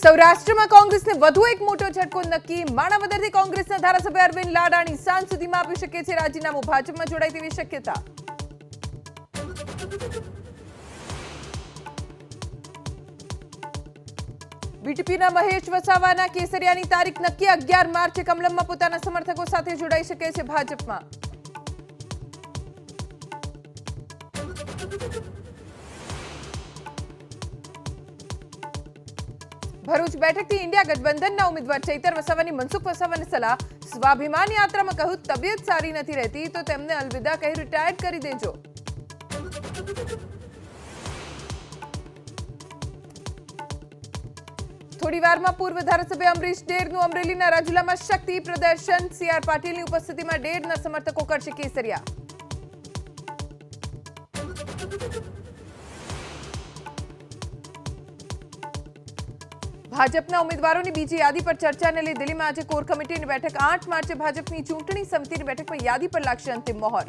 સૌરાષ્ટ્રમાં કોંગ્રેસને વધુ એક મોટો ઝટકો નક્કી. માણાવદરથી કોંગ્રેસના ધારાસભ્ય અરવિંદ લાડાણી સાંજ સુધીમાં આપી શકે છે રાજીનામું. ભાજપમાં જોડાય તેવી શક્યતા. બીટીપીના મહેશ વસાવાના કેસરિયાની તારીખ નક્કી. 11 માર્ચે કમલમમાં પોતાના સમર્થકો સાથે જોડાઈ શકે છે ભાજપમાં. ભરૂચ બેઠકથી ઇન્ડિયા ગઠબંધનના ઉમેદવાર ચૈતર વસાવાની મનસુખ વસાવાને સલાહ. સ્વાભિમાન યાત્રામાં કહ્યું તબિયત સારી નથી રહેતી તો તેમને અલવિદા કહી રિટાયર્ડ કરી દેજો. થોડી વારમાં પૂર્વ ધારાસભ્ય અમરીશ ડેરનું અમરેલીના રાજુલામાં શક્તિ પ્રદર્શન. સીઆર પાટીલની ઉપસ્થિતિમાં ડેરના સમર્થકો કરશે કેસરિયા. ભાજપના ઉમેદવારોની બીજી યાદી પર ચર્ચાને લઈ દિલ્હીમાં આજે કોર કમિટીની બેઠક. 8 માર્ચે ભાજપની ચૂંટણી સમિતિની બેઠકમાં યાદી પર લાગશે અંતિમ મહોર.